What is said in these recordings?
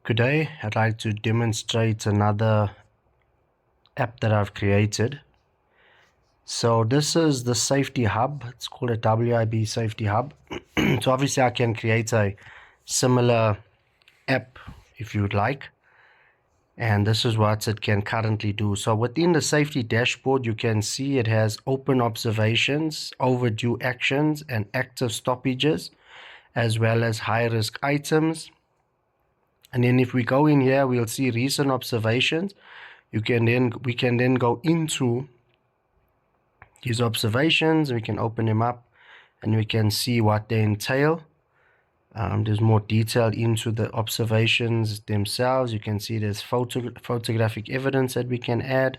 Good day. I'd like to demonstrate another app that I've created. So this is the safety hub. It's called a WIB safety hub. So obviously I can create a similar app if you would like. And this is what it can currently do. So within the safety dashboard, you can see it has open observations, overdue actions, and active stoppages, as well as high-risk items. And then if we go in here, we'll see recent observations. We can then go into these observations. We can open them up and we can see what they entail. There's more detail into the observations themselves. You can see there's photographic evidence that we can add,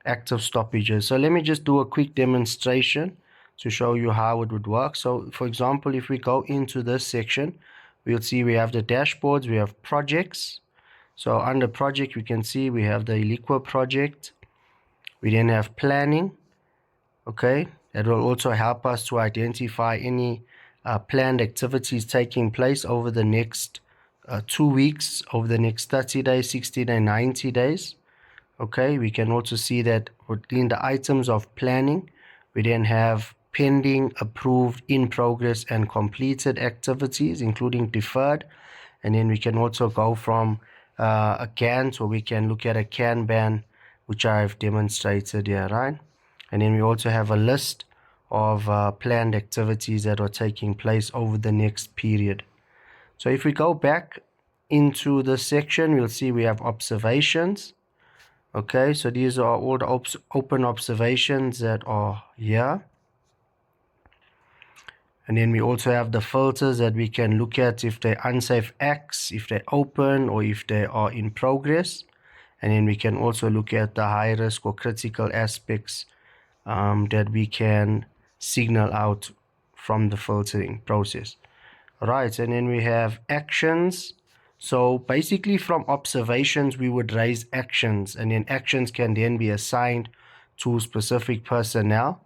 active stoppages. So let me just do a quick demonstration to show you how it would work. So for example, if we go into this section, we'll see we have the dashboards, we have projects. So under project, we can see we have the WIB project. We then have planning. Okay, that will also help us to identify any planned activities taking place over the next 2 weeks, over the next 30 days, 60 days, 90 days. Okay, we can also see that within the items of planning, we then have pending, approved, in progress, and completed activities, including deferred. And then we can also go from a can, so we can look at a Kanban, which I've demonstrated here, right? And then we also have a list of planned activities that are taking place over the next period. So if we go back into this section, we'll see we have observations. Okay, so these are all the open observations that are here. And then we also have the filters that we can look at if they're unsafe acts, if they're open, or if they are in progress. And then we can also look at the high risk or critical aspects that we can signal out from the filtering process. All right, and then we have actions. So basically from observations, we would raise actions, and then actions can then be assigned to specific personnel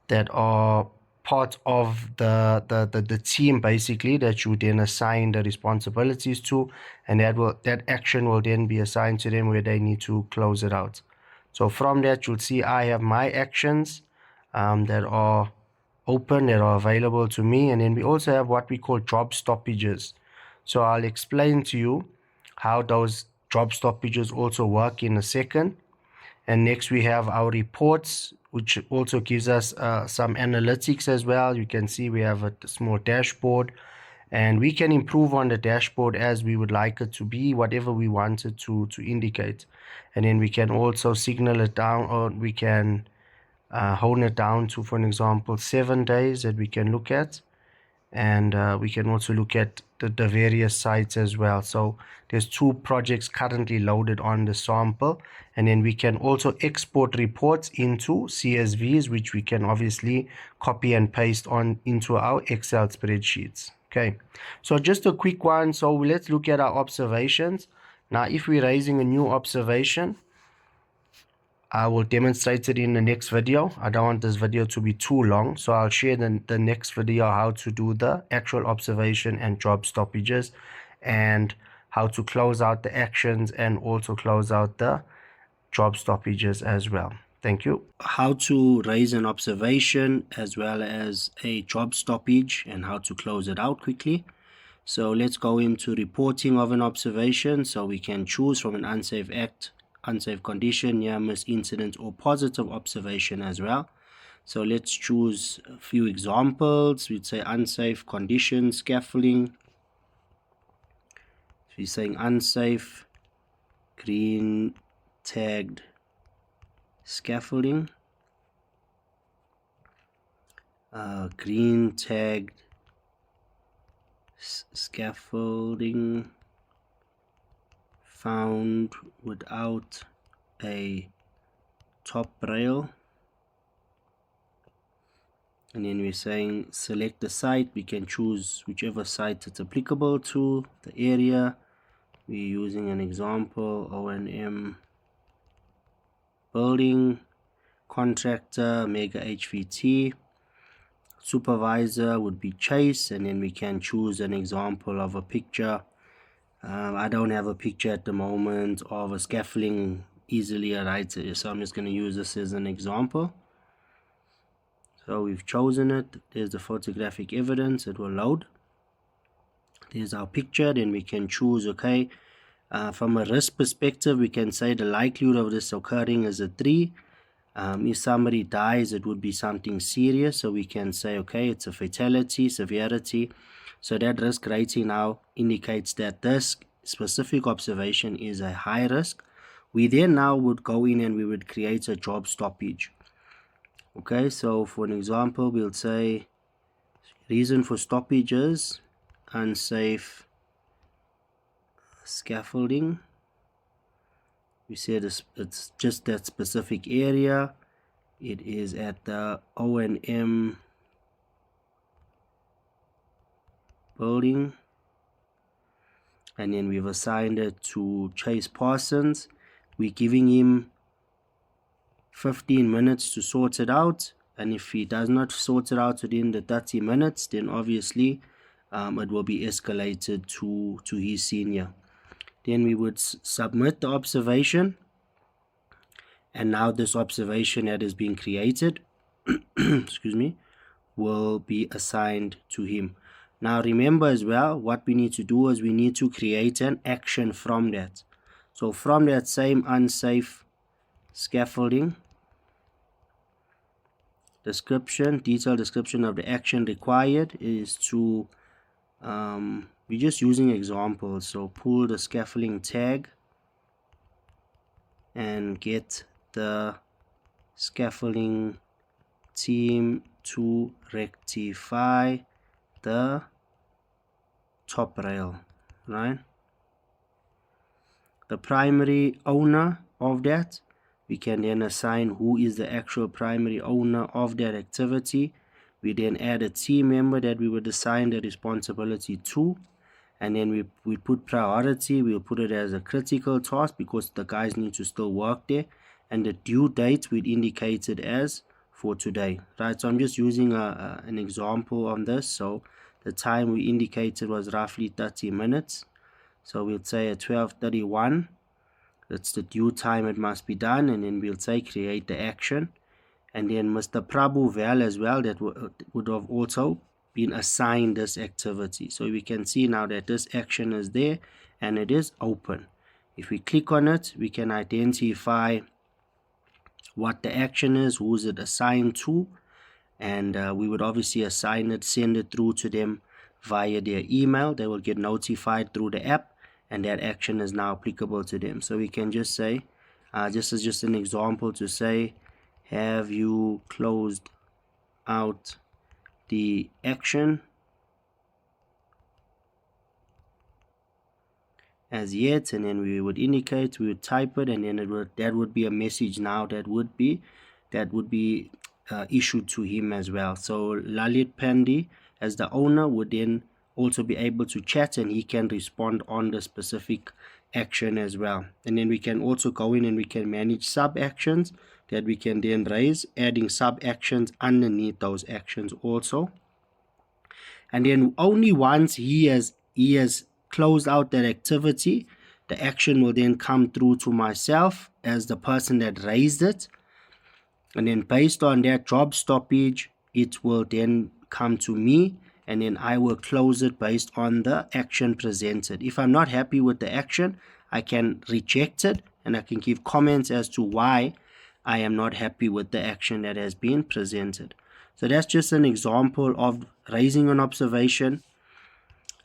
that are part of the team, basically, that you then assign the responsibilities to, and that action will then be assigned to them where they need to close it out. So from that, you'll see I have my actions that are open, that are available to me. And then we also have what we call job stoppages. So I'll explain to you how those job stoppages also work in a second. And next we have our reports, which also gives us some analytics as well. You can see we have a small dashboard, and we can improve on the dashboard as we would like it to be, whatever we want it to indicate. And then we can also signal it down, or we can hone it down to, for an example, 7 days that we can look at. And we can also look at the various sites as well. So there's 2 projects currently loaded on the sample, and then we can also export reports into CSVs, which we can obviously copy and paste on into our Excel spreadsheets. Okay, so just a quick one. So let's look at our observations. Now, if we're raising a new observation, I will demonstrate it in the next video. I don't want this video to be too long, so I'll share the next video how to do the actual observation and job stoppages, and how to close out the actions and also close out the job stoppages as well. Thank you. How to raise an observation as well as a job stoppage, and how to close it out quickly. So let's go into reporting of an observation. So we can choose from an unsafe act, unsafe condition, near miss incident, or positive observation as well. So let's choose a few examples. We'd say unsafe condition, scaffolding. So we're saying unsafe, green tagged scaffolding, green tagged scaffolding found without a top rail. And then we're saying select the site. We can choose whichever site it's applicable to, the area. We're using an example, O&M building, contractor, mega HVT, supervisor would be Chase. And then we can choose an example of a picture I don't have a picture at the moment of a scaffolding easily righted, so I'm just going to use this as an example. So we've chosen it. There's the photographic evidence. It will load. There's our picture. Then we can choose, okay, from a risk perspective, we can say the likelihood of this occurring is a 3. If somebody dies, it would be something serious, so we can say, okay, it's a fatality, severity. So that risk rating now indicates that this specific observation is a high risk. We then now would go in and we would create a job stoppage. Okay, so for an example, we'll say reason for stoppages, unsafe scaffolding. We said it's just that specific area. It is at the O&M building, and then we've assigned it to Chase Parsons. We're giving him 15 minutes to sort it out, and if he does not sort it out within the 30 minutes, then obviously it will be escalated to his senior. Then we would submit the observation, and now this observation that is being created excuse me, will be assigned to him. Now remember as well, what we need to do is we need to create an action from that. So from that same unsafe scaffolding description, detailed description of the action required is to we're just using examples. So pull the scaffolding tag and get the scaffolding team to rectify the top rail, right? The primary owner of that, we can then assign who is the actual primary owner of that activity. We then add a team member that we would assign the responsibility to, and then we put priority. We'll put it as a critical task because the guys need to still work there, and the due date we'd indicate it as for today, right? So I'm just using an example on this. So the time we indicated was roughly 30 minutes. So we'll say at 12:31, that's the due time it must be done, and then we'll say create the action. And then Mr. Prabhu Val as well, that would have also been assigned this activity. So we can see now that this action is there and it is open. If we click on it, we can identify what the action is, who's it assigned to, and we would obviously assign it, send it through to them via their email. They will get notified through the app, and that action is now applicable to them. So we can just say, just as just an example, to say, have you closed out the action as yet? And then we would indicate, we would type it, and then that would be a message now that would be issued to him as well. So Lalit Pandey, as the owner, would then also be able to chat, and he can respond on the specific action as well. And then we can also go in and we can manage sub actions that we can then raise, adding sub actions underneath those actions also. And then only once he has closed out that activity, the action will then come through to myself as the person that raised it. And then based on that job stoppage, it will then come to me, and then I will close it based on the action presented. If I'm not happy with the action, I can reject it, and I can give comments as to why I am not happy with the action that has been presented. So that's just an example of raising an observation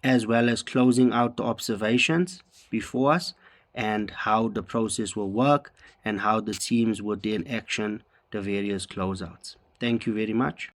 as well as closing out the observations before us, and how the process will work and how the teams would then action the various closeouts. Thank you very much.